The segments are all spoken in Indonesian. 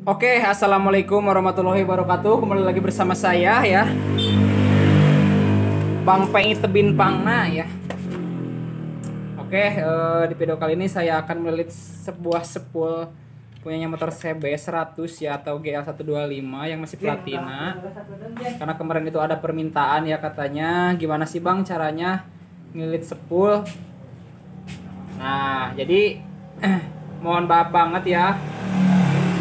Oke, assalamualaikum warahmatullahi wabarakatuh. Kembali lagi bersama saya ya, Bang Pengi Tebin Pangna ya. Oke, di video kali ini saya akan melilit sebuah spool punyanya motor CB 100 ya, atau GL125 yang masih platina. Karena kemarin itu ada permintaan ya, katanya gimana sih Bang caranya melilit spool. Nah, jadi mohon maaf banget ya.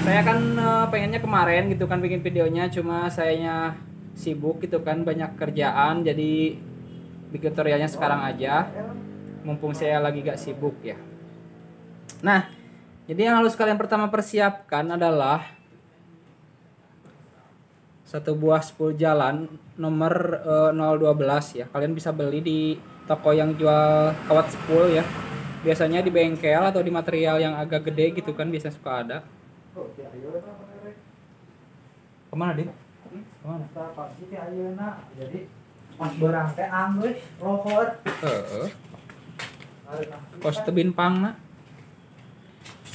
Saya kan pengennya kemarin gitu kan bikin videonya, cuma sayanya sibuk gitu kan, banyak kerjaan, jadi bikin tutorialnya sekarang aja mumpung saya lagi gak sibuk ya. Nah, jadi yang harus kalian pertama persiapkan adalah satu buah spool jalan nomor 012 ya. Kalian bisa beli di toko yang jual kawat spool ya, biasanya di bengkel atau di material yang agak gede gitu kan, biasanya suka ada. Kemana dia? Kemana? Jadi pas barang teh anggus rohor. Kos Tebin Pangna.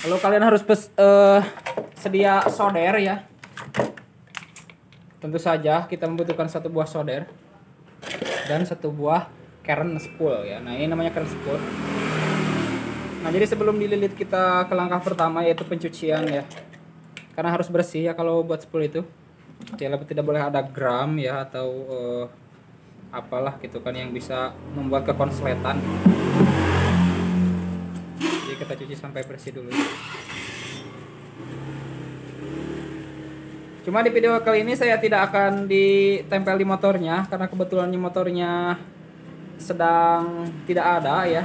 Lalu kalian harus sedia solder ya. Tentu saja kita membutuhkan satu buah solder dan satu buah keren spool ya. Nah, ini namanya keren spool. Nah, jadi sebelum dililit kita ke langkah pertama, yaitu pencucian ya. Karena harus bersih ya kalau buat spool itu. Tidak boleh ada gram ya, atau apalah gitu kan yang bisa membuat kekonsletan. Jadi kita cuci sampai bersih dulu. Cuma di video kali ini saya tidak akan ditempel di motornya, karena kebetulan di motornya sedang tidak ada ya.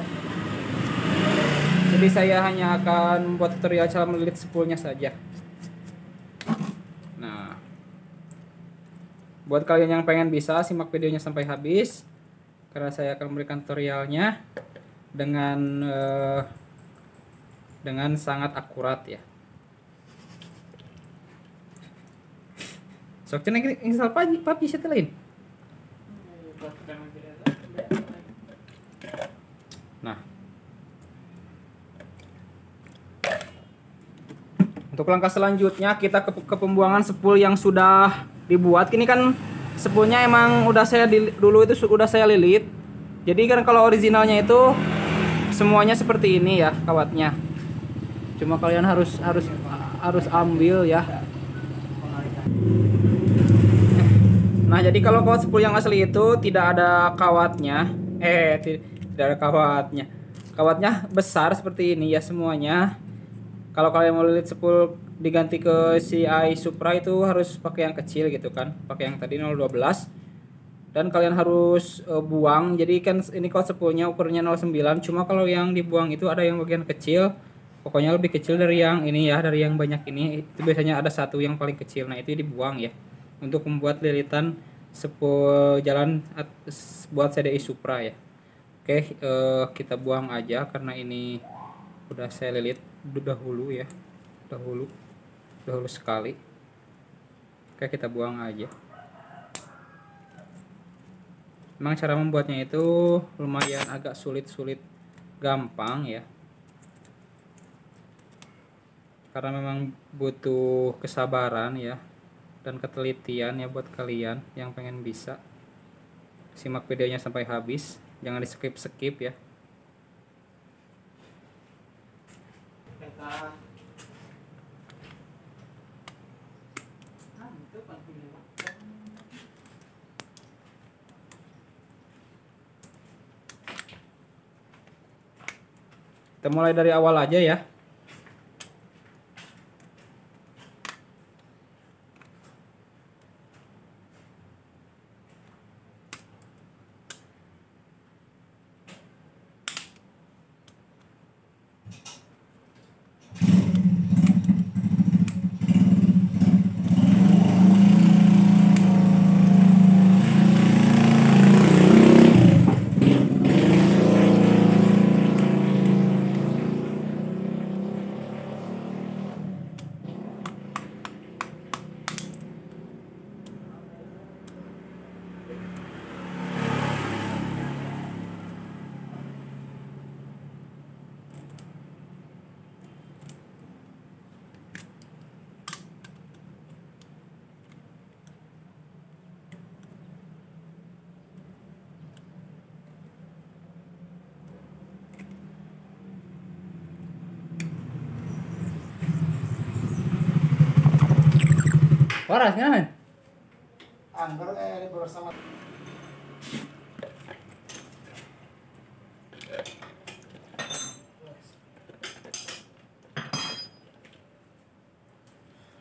Jadi saya hanya akan membuat tutorial cara melilit spoolnya saja. Nah, buat kalian yang pengen bisa simak videonya sampai habis, karena saya akan memberikan tutorialnya dengan sangat akurat ya. Sok cenah install papi situ lain. Nah, untuk langkah selanjutnya kita ke pembuangan spool yang sudah dibuat. Ini kan spoolnya emang udah dulu itu udah saya lilit. Jadi kan kalau originalnya itu semuanya seperti ini ya kawatnya. Cuma kalian harus ambil ya. Nah, jadi kalau kawat spool yang asli itu tidak ada kawatnya. Tidak ada kawatnya. Kawatnya besar seperti ini ya semuanya. Kalau kalian mau lilit spool diganti ke CI Supra itu harus pakai yang kecil gitu kan. Pakai yang tadi 012. Dan kalian harus buang. Jadi kan ini kawat spoolnya ukurannya 09. Cuma kalau yang dibuang itu ada yang bagian kecil. Pokoknya lebih kecil dari yang ini ya, dari yang banyak ini. Itu biasanya ada satu yang paling kecil. Nah, itu dibuang ya. Untuk membuat lilitan spool jalan buat CDI Supra ya. Oke, kita buang aja karena ini udah saya lilit dahulu ya. Dahulu sekali. Oke, kita buang aja. Memang cara membuatnya itu lumayan agak sulit gampang ya. Karena memang butuh kesabaran ya dan ketelitian ya buat kalian yang pengen bisa. Simak videonya sampai habis, jangan di skip ya. Kita mulai dari awal aja ya. Waras kan men? Anggur ini bersama.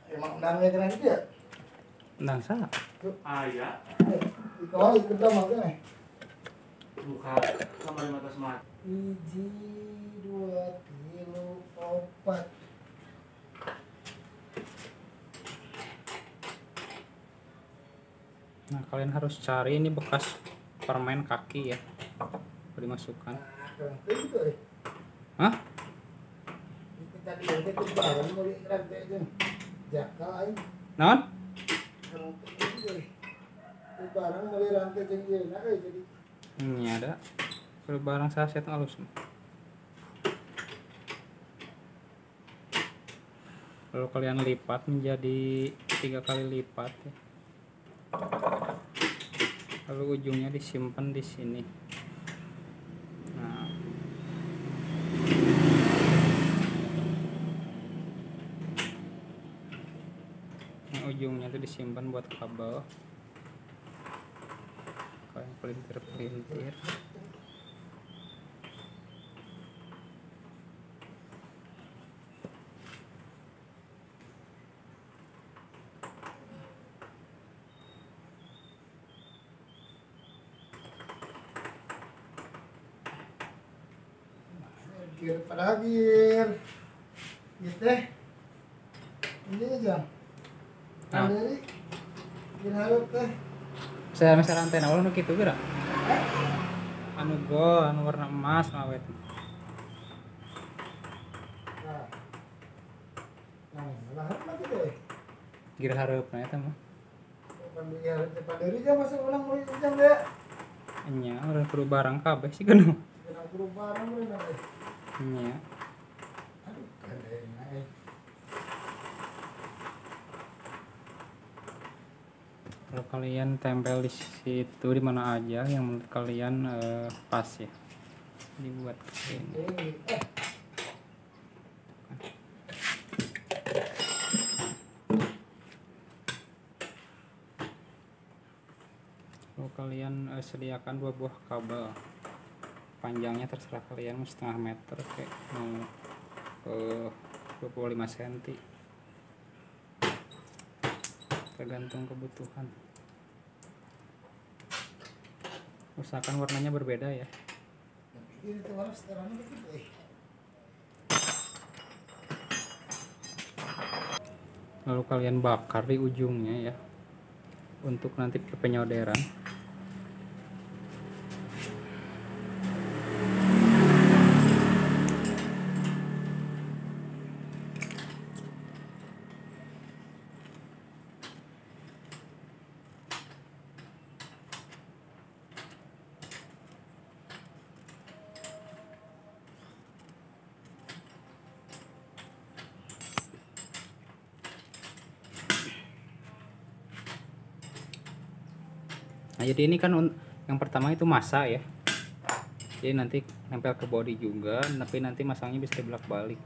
Emang undangnya kena dia. Ndang salah. Ayah, Kalau itu udah makanya. bukan kamar mata smart. Hiji, dua, tilu, opat. Nah, kalian harus cari ini bekas permen kaki ya. Dimasukkan. Nah, itu eh. Hah? Itu tadi yang itu barang mau rantai aja. Jakal aja. Naon? Itu barang mau rantai aja nah jadi. Ini ada. Kalau barang saset halus. Lalu kalian lipat menjadi 3 kali lipat ya. Lalu ujungnya disimpan di sini. Nah, ujungnya itu disimpan buat kabel. Kayak pelintir-pelintir. Gir pada gir. Gitu teh. Ini aja. Nah. Dari gir harap teh. Saya misalnya antena ulah nu kitu bira. Anu gold, anu warna emas awet. Nah. Nah, harap lagi deh. Gira hareup eta mah. Depan dari aja masuk ulang mulai jam deh. Nya urang kudu barang kabeh sih kan. Kena guru barang mulai nanti. Nya. Aduh, keren naik. Kalau kalian tempel di situ di mana aja yang menurut kalian pas ya. Dibuat ini. Kalau kalian sediakan 2 buah kabel. Panjangnya terserah kalian mau setengah meter kayak mau 25 cm. Tergantung kebutuhan. Usahakan warnanya berbeda ya. Ini tuh warna setelan begitu Lalu kalian bakar di ujungnya ya untuk nanti penyoderan. Nah, jadi ini kan yang pertama itu masa ya. Jadi nanti nempel ke body juga, tapi nanti masangnya bisa dibolak-balik.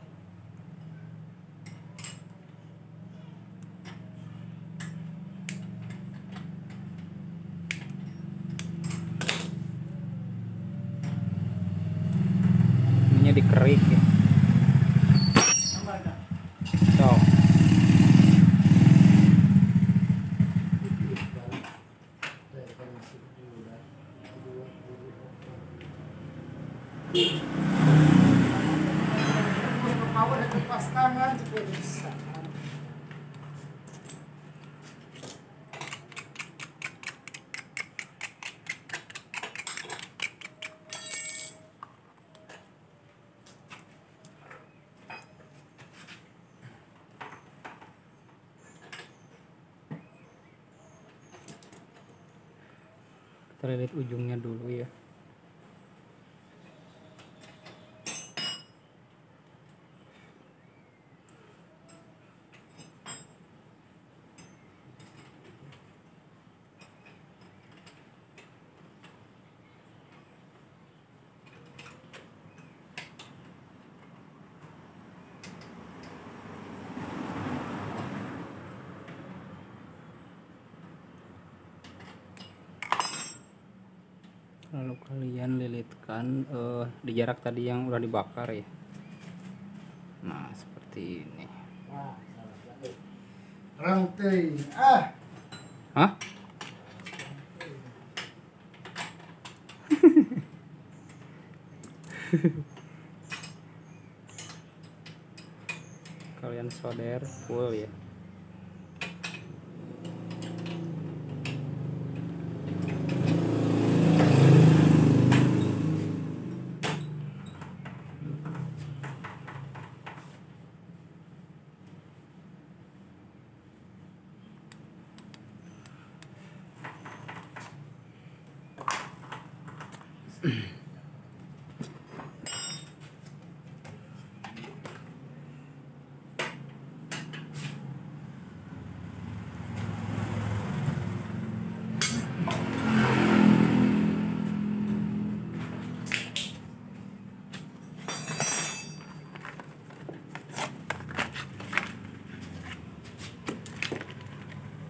Ininya dikerik ya. So. Power itu pas tangan juga bisa. Kita lihat ujungnya dulu ya. Lalu kalian lilitkan di jarak tadi yang udah dibakar ya. Nah seperti ini. Wah, salah lagi. Rantai. Ah. Hah? Kalian solder full ya.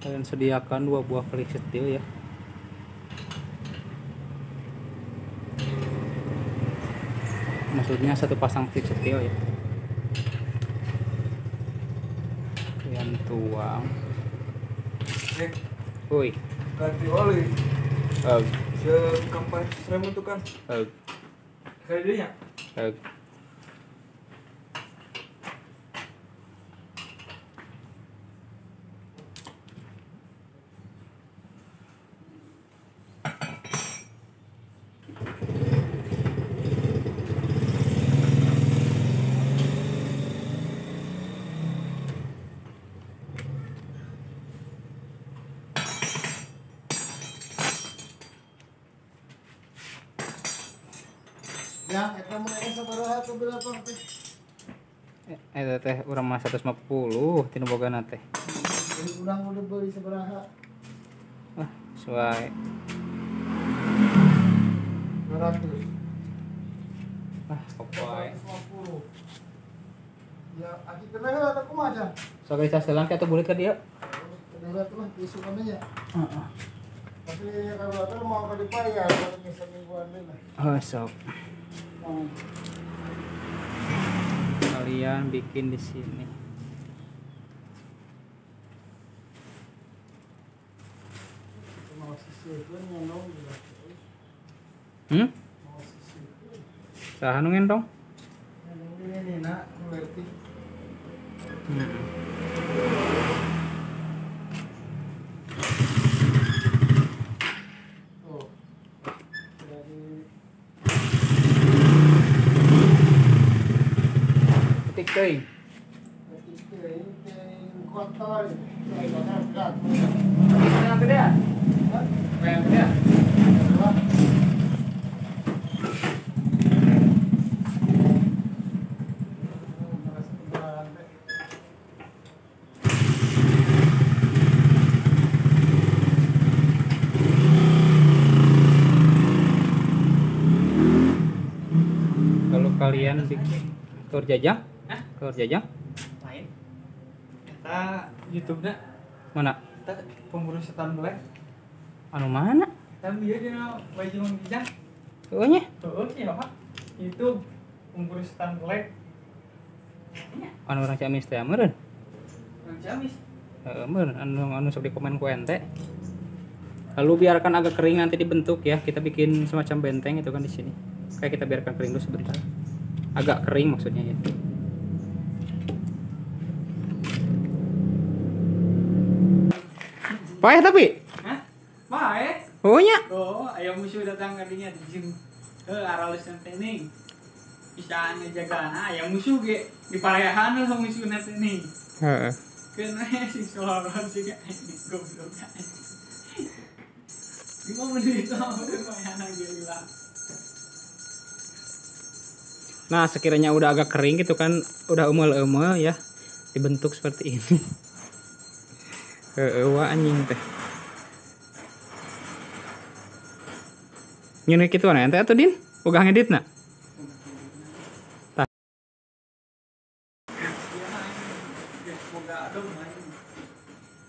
Kalian sediakan 2 buah klik setil ya. Maksudnya 1 pasang klik setil ya. Kalian tuang. Woi. Ganti oli. Oh. Sekampai serem itu kan. Oh. Kali dia ya. Oh. Yang eta mulai sabaraha tuh berapa teh? Teh urang mah 150 tina bogana teh. Jadi urang udah beli sabaraha? Wah, sesuai. 200. Wah, pokoknya. 250. Ya, aki kenal ada kumaha aja. So guys, selang atau bulit ke dia? Kenal tuh isu namanya. Heeh. Tapi kalau mau ka dibayar kalau misalnya mingguan deui lah. Oh, sok. Oh. Kalian bikin di sini. Mau sisihkeun nyanong juga. Mau sisihkeun. Saha nu ngendong? Nyanong ini nak kulerti. Oh. Dari Ketik teuing. ketika ini kotor. Saya bakal berat. Yang gede ya? Hah? Yang gede ya? Wah. Merasa kebenaran teh. Kalau kalian bikin keur jajang? Keur jajang? Lain. Kita YouTube-na Mana? kita pemburu setan black. Anu mana? Kita bieu dina baju bijak. Heuh nya. Heuh nya Pak. YouTube pemburu setan black. Anu urang Ciamis teh meureun. Yang Ciamis. Heeh, meureun anu sok di komen ku ente. Lalu biarkan agak kering nanti dibentuk ya. Kita bikin semacam benteng itu kan di sini. Kayak kita biarkan kering dulu sebentar. Agak kering maksudnya ya. Payah tapi. Hah? Bae. Oh nya. Oh, aya musuh datang kadinya di jeung aralis teuing. Bisa ngejagana aya musuh ge di parehan lah musuhna teh nih. Heeh. Kena si soloron sih gak goblok. Di mana itu lumayan gila. Nah, sekiranya udah agak kering gitu kan, udah eumel-eumel ya, dibentuk seperti ini. Heeh, wah anjing teh. Nyeuneuk kitu ente atuh Din? Boga ngeditna? Semoga ada main.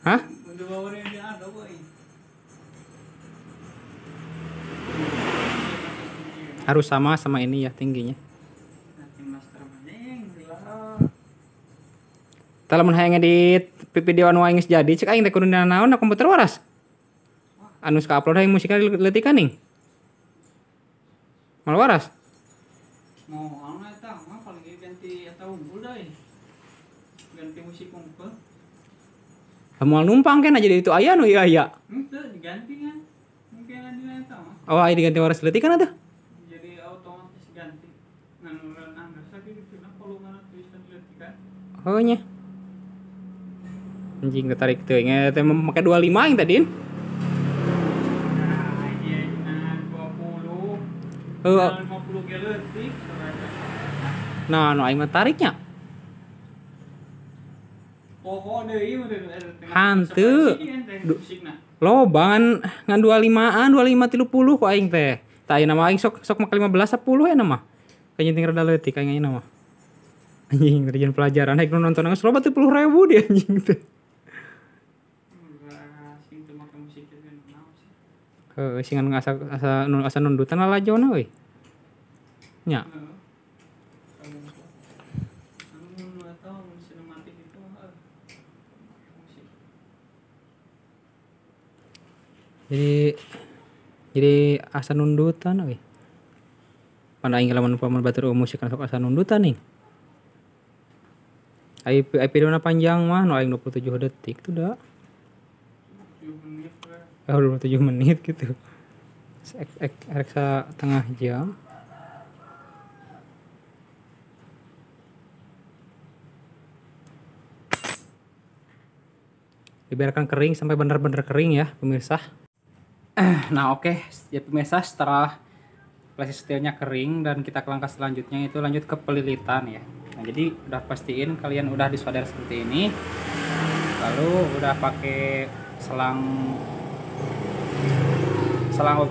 Hah? Untuk bawa ini ada boy. Harus sama ini ya tingginya. Nanti master maning gila. Tah lamun hayang ngedit video anu aing geus jadi cek aing teh kudu naon na komputer waras. Anu ka-upload hayang musikna leutik ning. Mal waras. Mau anu eta mah paling ganti eta unggul deui. Ganti musik unggul. Moal numpang kan jadi itu aya nu ieu aya. Henteu diganti kan. Mungkin adi eta mah. Oh aya diganti waras leutik kan atuh. Jadi otomatis ganti. Ngan anggar sakit gitu nah volumena tulisan leutik kan. Oh nya. Anjing ketarik teuing teh make 25 aing tadi. Nah, iya nah 20. Heuh. 50 ge leutik. Nah, anu aing mah tariknya. Pokok deui mah Hanteu. musikna. Loban ngan 25-an, 25 30 ku aing teh. Tah ayeuna mah aing sok make 15 10 ya mah. Kanyenting rada leutik aing ayeuna mah. Anjing ngerjain pelajaran hayang nonton geus loba 30.000 dia anjing teh. Sing teu make musik teh naon sih. Heeh, singan asa nundutan lalajona euy. Nya. Anu atau sinematik itu musik. Jadi asa nundutan euy. Pan aing lamun paman batur musik kan sok asa nundutan nih. Ai videona panjang mah nu aing 27 detik tuh dah. 7 menit lah. 27 menit gitu. Reksa tengah jam. Dibiarkan kering sampai benar-benar kering ya pemirsa. Nah oke, ya pemirsa setelah plastik steelnya kering dan kita ke langkah selanjutnya itu lanjut ke pelilitan ya. Nah jadi udah pastiin kalian udah disolder seperti ini, lalu udah pakai selang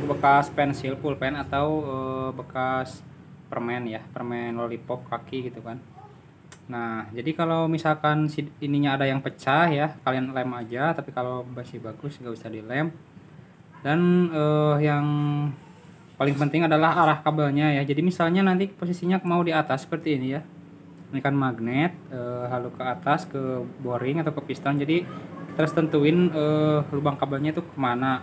bekas pensil pulpen atau bekas permen ya, permen lollipop kaki gitu kan. Nah jadi kalau misalkan ininya ada yang pecah ya kalian lem aja, tapi kalau masih bagus nggak usah dilem. Dan yang paling penting adalah arah kabelnya ya. Jadi misalnya nanti posisinya mau di atas seperti ini ya, ini kan magnet lalu ke atas ke boring atau ke piston. Jadi kita harus tentuin lubang kabelnya itu kemana,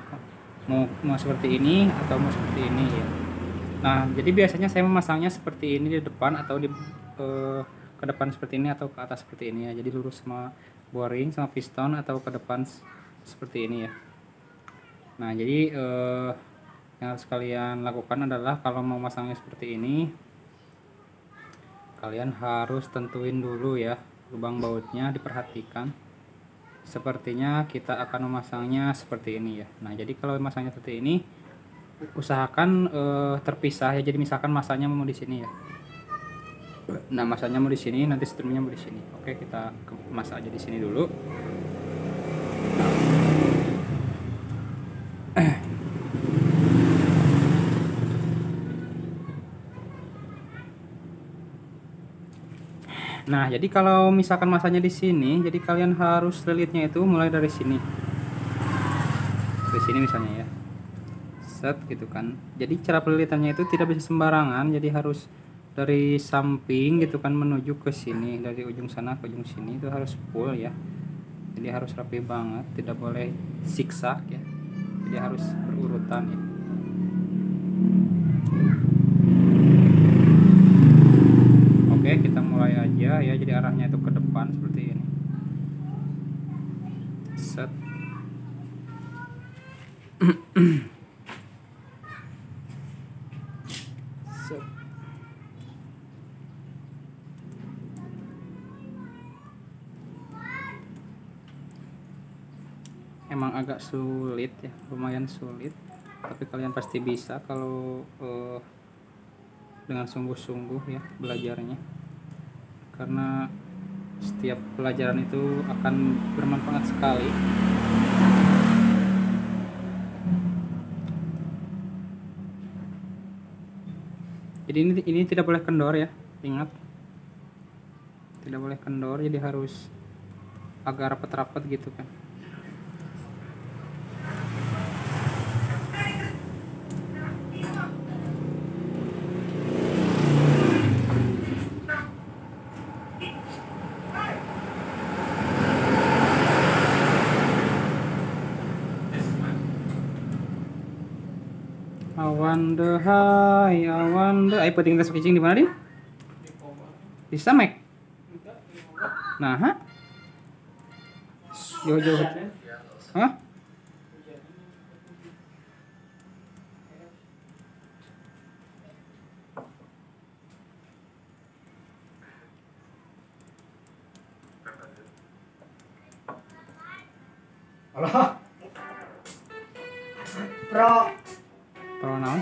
mau seperti ini atau mau seperti ini ya. Nah jadi biasanya saya memasangnya seperti ini di depan atau di ke depan seperti ini atau ke atas seperti ini ya. Jadi lurus sama boring sama piston atau ke depan seperti ini ya. Nah jadi yang harus kalian lakukan adalah kalau mau masangnya seperti ini, kalian harus tentuin dulu ya lubang bautnya, diperhatikan. Sepertinya kita akan memasangnya seperti ini ya. Nah jadi kalau memasangnya seperti ini usahakan terpisah ya. Jadi misalkan masanya mau di sini ya. Nah masanya mau di sini, nanti setrumnya mau di sini. Oke kita masak aja di sini dulu. Nah, jadi kalau misalkan masanya di sini, jadi kalian harus lilitnya itu mulai dari sini. Dari sini misalnya ya. Set gitu kan. Jadi cara pelilitannya itu tidak bisa sembarangan, jadi harus dari samping gitu kan menuju ke sini, dari ujung sana ke ujung sini itu harus full ya. Jadi harus rapi banget, tidak boleh zigzag ya. Jadi harus berurutan ya. Oke, kita mulai aja ya. Jadi arahnya itu ke depan seperti ini. Set. Set. Emang agak sulit ya, lumayan sulit. Tapi kalian pasti bisa kalau dengan sungguh-sungguh ya belajarnya. Karena setiap pelajaran itu akan bermanfaat sekali. Jadi ini tidak boleh kendor ya, ingat. Tidak boleh kendor, jadi harus agak rapat-rapat gitu kan. awan deh, hai awan deh. Ayo penting tes kicing di mana, Din? Di Samek. Nah, ha? Jauh-jauh. Hah? Allah. Pro. Pro naon?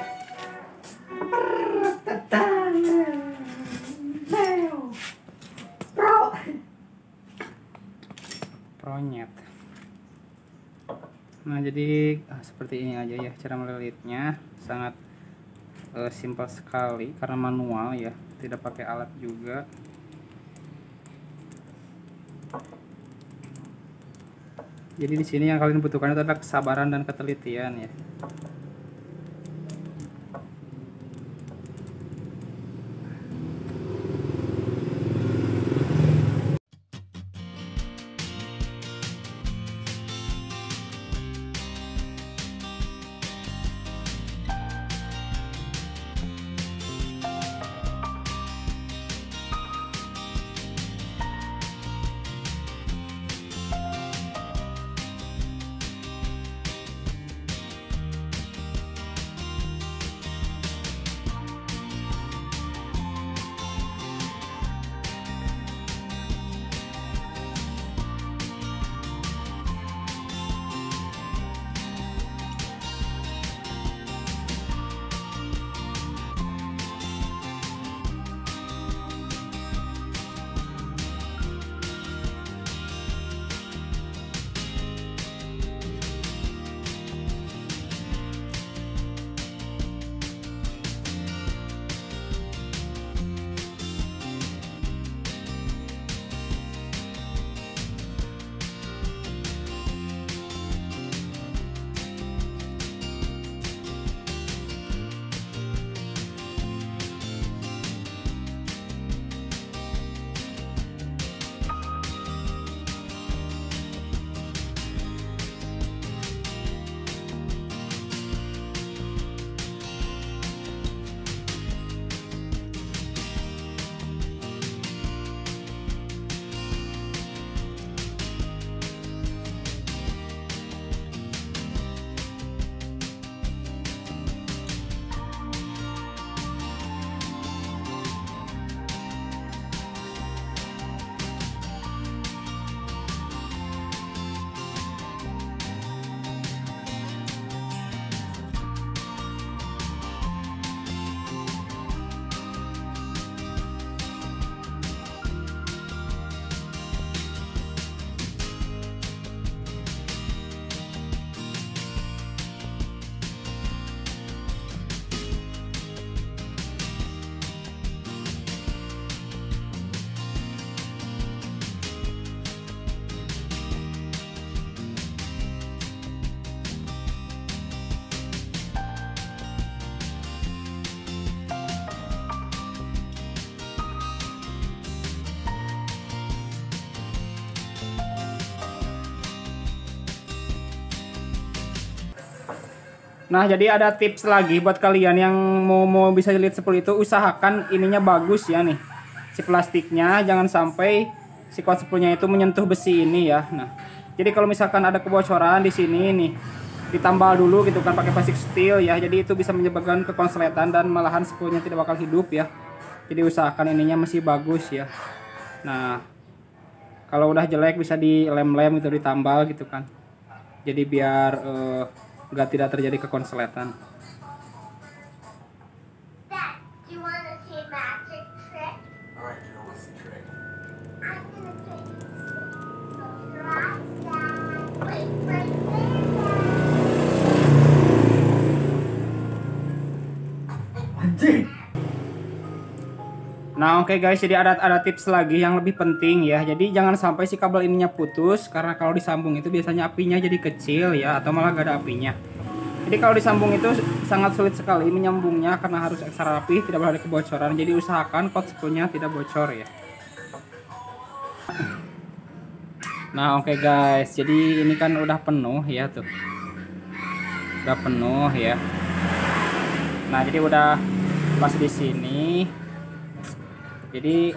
Pro. Pronyet. Nah, jadi seperti ini aja ya cara melilitnya. Sangat simpel sekali karena manual ya, tidak pakai alat juga. Jadi di sini yang kalian butuhkan itu adalah kesabaran dan ketelitian ya. Nah, jadi ada tips lagi buat kalian yang mau bisa lilit seperti itu, usahakan ininya bagus ya nih. Si plastiknya jangan sampai si kuat sepulnya itu menyentuh besi ini ya. Nah, jadi kalau misalkan ada kebocoran di sini nih, ditambal dulu gitu kan pakai plastik steel ya. Jadi itu bisa menyebabkan kekonsletan dan malahan sepulnya tidak bakal hidup ya. Jadi usahakan ininya masih bagus ya. Nah, kalau udah jelek bisa dilem-lem gitu, ditambal gitu kan. Jadi biar nggak tidak terjadi kekonsletan. Dad, do you want to see a magic trick? Alright, you know what's the trick? I'm gonna take you. Close your eyes, Dad. Wait right there, Dad. Anjing. Nah, oke guys, jadi ada tips lagi yang lebih penting ya. Jadi jangan sampai si kabel ininya putus, karena kalau disambung itu biasanya apinya jadi kecil ya, atau malah gak ada apinya. Jadi kalau disambung itu sangat sulit sekali menyambungnya karena harus ekstra rapi, tidak boleh ada kebocoran. Jadi usahakan kot spoolnya tidak bocor ya. Nah, oke guys, jadi ini kan udah penuh ya tuh. Udah penuh ya. Nah, jadi udah pas di sini. Jadi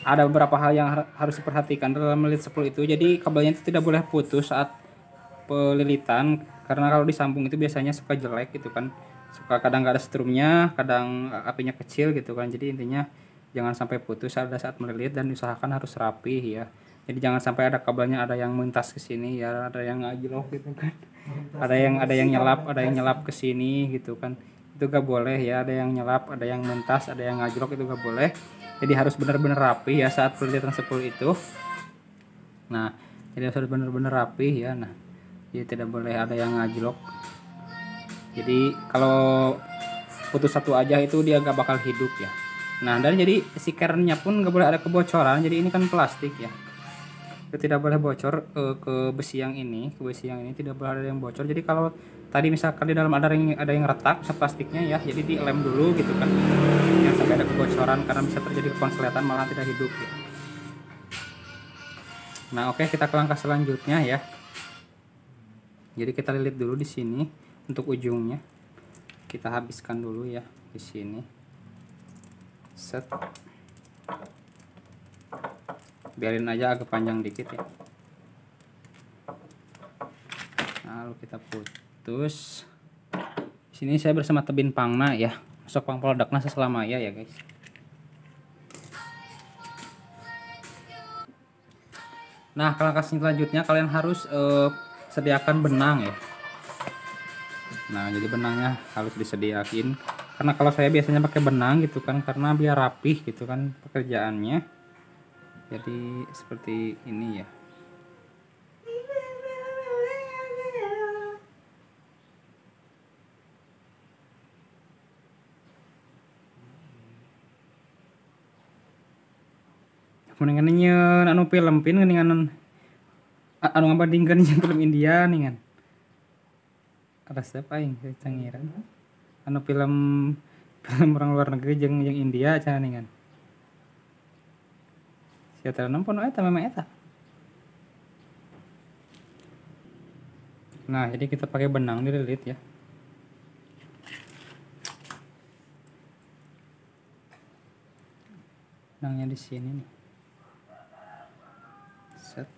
ada beberapa hal yang harus diperhatikan dalam melilit spool itu. Jadi kabelnya itu tidak boleh putus saat pelilitan, karena kalau disambung itu biasanya suka jelek gitu kan. Suka kadang nggak ada strumnya, kadang apinya kecil gitu kan. Jadi intinya jangan sampai putus pada saat melilit dan usahakan harus rapi ya. Jadi jangan sampai ada kabelnya ada yang mentas ke sini ya, ada yang ngajlok gitu kan. Ada yang nyelap ke sini gitu kan. Itu gak boleh ya, ada yang nyelap, ada yang mentas, ada yang ngajlok, itu gak boleh. Jadi harus benar-benar rapi ya saat pelilitan spool itu. Nah, jadi harus benar-benar rapi ya. Nah, jadi tidak boleh ada yang ngajlok. Jadi kalau putus satu aja itu dia gak bakal hidup ya. Nah, dan jadi si kernnya pun gak boleh ada kebocoran. Jadi ini kan plastik ya, itu tidak boleh bocor ke besi yang ini, tidak boleh ada yang bocor. Jadi kalau tadi misalkan di dalam ada yang retak plastiknya ya, jadi dilem dulu gitu kan, jangan sampai ada kebocoran karena bisa terjadi konsletan malah tidak hidup ya. Nah, oke, kita ke langkah selanjutnya ya. Jadi kita lilit dulu di sini untuk ujungnya, kita habiskan dulu ya di sini. Set, biarin aja agak panjang dikit ya. Nah, lalu kita putus. Di sini saya bersama tebin pangna ya, masuk pang produkna seselamaya ya guys. Nah, langkah selanjutnya kalian harus sediakan benang ya. Nah, jadi benangnya harus disediakin, karena kalau saya biasanya pakai benang gitu kan, karena biar rapih gitu kan pekerjaannya. Jadi seperti ini ya. Mendingan nyeun anu filmpin geuningan anu ngabandingkeun jeung film India ningan. Resep aing cangiran. Anu film orang luar negeri jeung India cenah ningan. Sia teh nampun eta memang eta. Nah, jadi kita pakai benang dililit ya. Benangnya di sini nih. Set.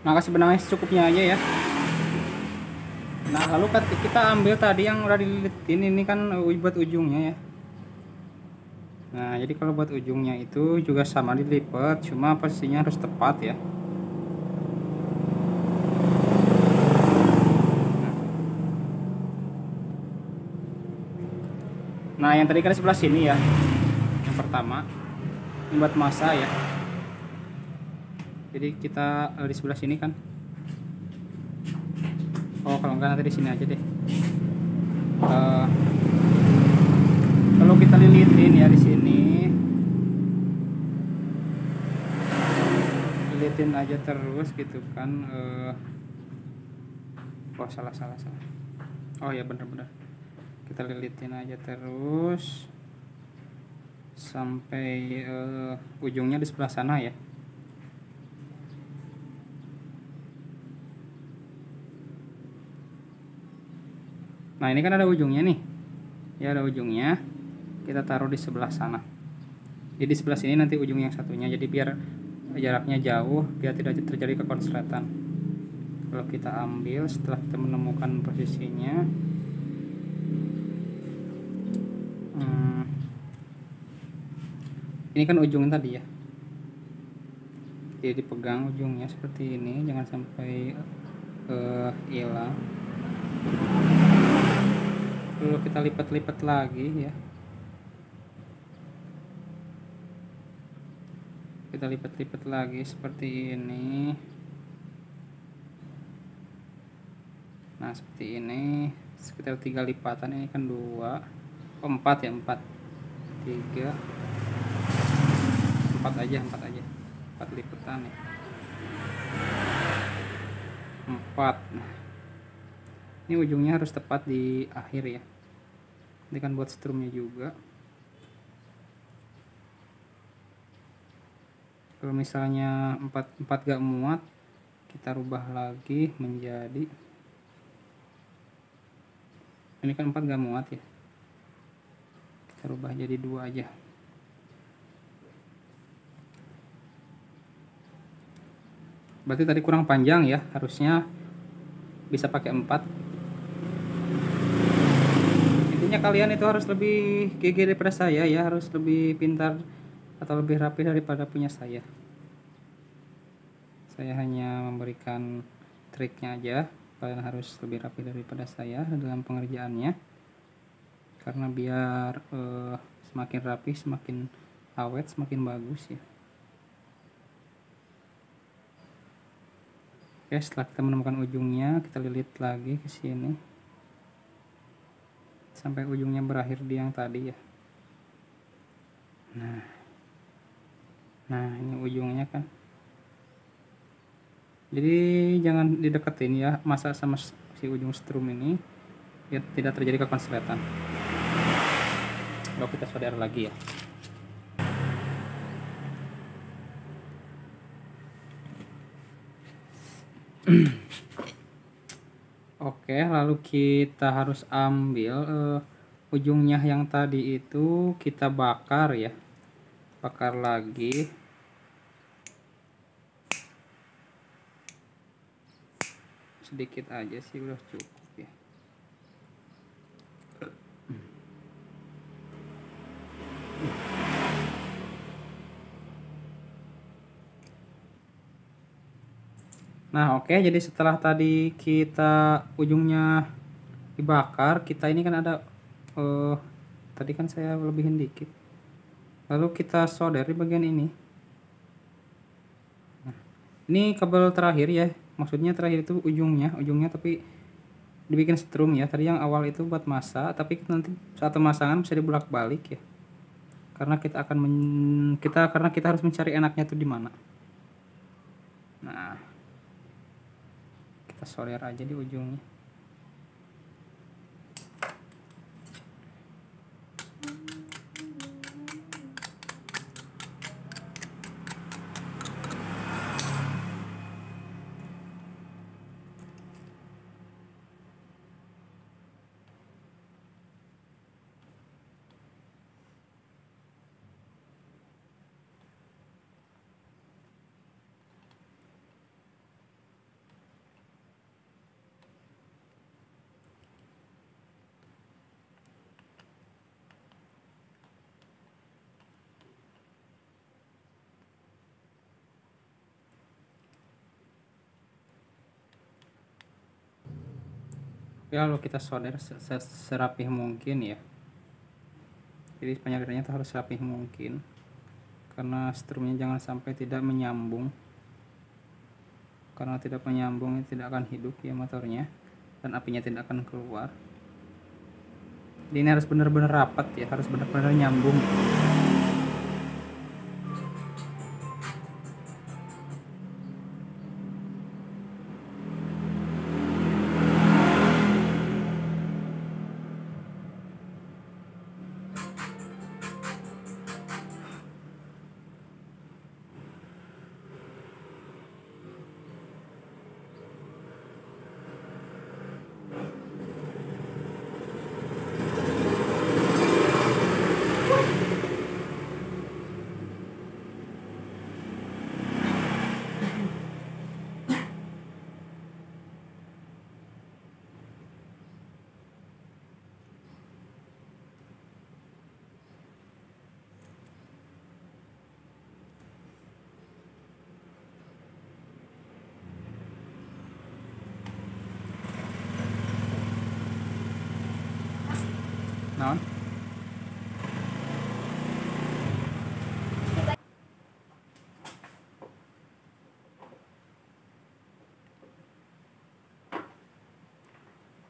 Nah, kasih benangnya secukupnya aja ya. Nah, lalu kita ambil tadi yang udah dililitin, ini kan buat ujungnya ya. Nah, jadi kalau buat ujungnya itu juga sama dilipat, cuma posisinya harus tepat ya. Nah, yang tadi kan sebelah sini ya, yang pertama ini buat masa ya. Jadi kita di sebelah sini kan. Oh, kalau enggak nanti di sini aja deh. Kalau kita lilitin ya di sini, lilitin aja terus gitu kan. Oh, salah. Oh ya, bener-bener. Kita lilitin aja terus. sampai ujungnya di sebelah sana ya. Nah ini kan ada ujungnya nih ya, ada ujungnya, kita taruh di sebelah sana. Jadi di sebelah sini nanti ujung yang satunya, jadi biar jaraknya jauh, biar tidak terjadi kekonsletan. Kalau kita ambil setelah kita menemukan posisinya, ini kan ujungnya tadi ya, jadi dipegang ujungnya seperti ini, jangan sampai hilang. Lalu kita lipat-lipat lagi ya, kita lipat-lipat lagi seperti ini. Nah seperti ini, sekitar 3 lipatan. Ini kan 2, 4 ya, 4, 3, 4 aja, 4 lipatan ya, 4. Nah, ini ujungnya harus tepat di akhir ya. Ini kan buat strumnya juga. Kalau misalnya 4 gak muat, kita rubah lagi menjadi, ini kan 4 gak muat ya, kita rubah jadi 2 aja. Berarti tadi kurang panjang ya, harusnya bisa pakai 4. Intinya kalian itu harus lebih gigih daripada saya ya, harus lebih pintar atau lebih rapi daripada punya saya. Saya hanya memberikan triknya aja, kalian harus lebih rapi daripada saya dalam pengerjaannya, karena biar semakin rapi, semakin awet, semakin bagus ya. Oke, setelah kita menemukan ujungnya, kita lilit lagi ke sini sampai ujungnya berakhir di yang tadi ya. Nah ini ujungnya kan, jadi jangan dideketin ya, masa sama si ujung strum ini biar tidak terjadi kekonsletan. Lalu kita solder lagi ya. Oke, lalu kita harus ambil ujungnya yang tadi itu, kita bakar ya, bakar lagi. Sedikit aja sih udah cukup ya. Nah oke, jadi setelah tadi kita ujungnya dibakar, kita ini kan ada tadi kan saya lebihin dikit, lalu kita solder di bagian ini. Nah, ini kabel terakhir ya, maksudnya terakhir itu ujungnya tapi dibikin strum ya. Tadi yang awal itu buat masa, tapi nanti saat pemasangan bisa dibolak-balik ya, karena kita akan karena kita harus mencari enaknya itu di mana. Nah kita solder aja di ujungnya. Ya, lalu kita solder serapih mungkin ya. Jadi penyaringannya itu harus rapih mungkin, karena strumnya jangan sampai tidak menyambung. Karena tidak menyambung tidak akan hidup ya motornya, dan apinya tidak akan keluar. Jadi ini harus benar-benar rapat ya, harus benar-benar nyambung. Naon?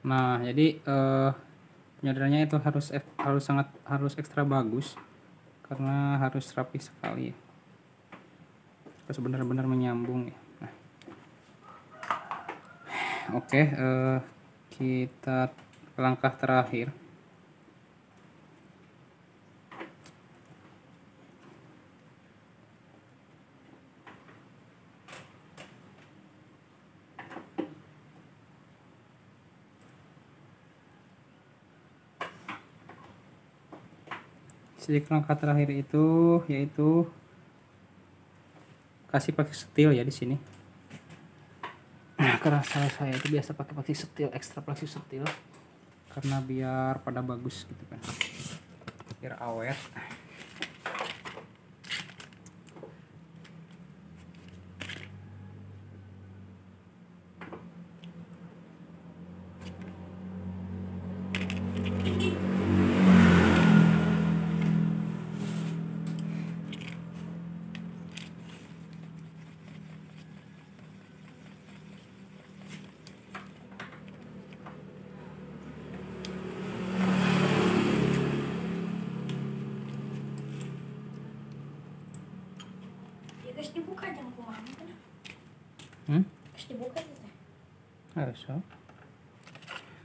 Nah, jadi penyadarannya itu harus ekstra bagus karena harus rapi sekali ya. Harus benar-benar menyambung ya. Nah. Oke, kita ke langkah terakhir. Jadi langkah terakhir itu yaitu kasih pakai setil ya di sini. Nah, karena saya itu biasa pakai setil, ekstra plastik setil karena biar pada bagus gitu kan. Biar awet. Ya guys dibuka jangan kumaha kan. Guys dibuka gitu. Harus.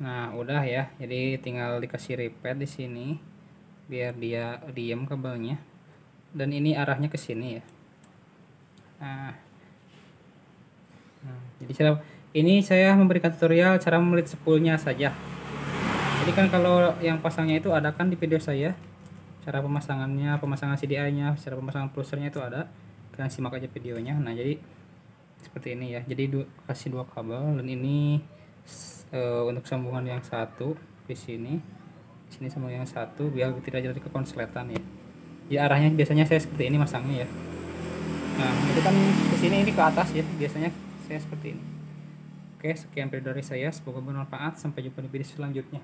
Nah, udah ya. Jadi tinggal dikasih repeat di sini biar dia diam kabelnya. Dan ini arahnya ke sini ya. Nah, jadi ini saya memberikan tutorial cara memelit spoolnya saja. Jadi kan kalau yang pasangnya itu ada kan di video saya. Cara pemasangannya, pemasangan CDI-nya, cara pemasangan plusernya itu ada. Kalian simak aja videonya. Nah, jadi seperti ini ya. Jadi kasih dua kabel dan ini untuk sambungan yang satu di sini. Di sini sama yang satu biar tidak jadi kekonsletan ya. Di arahnya biasanya saya seperti ini masangnya ya. Nah, itu kan ke sini ini ke atas ya. Biasanya saya seperti ini. Oke, sekian video dari saya. Semoga bermanfaat. Sampai jumpa di video selanjutnya.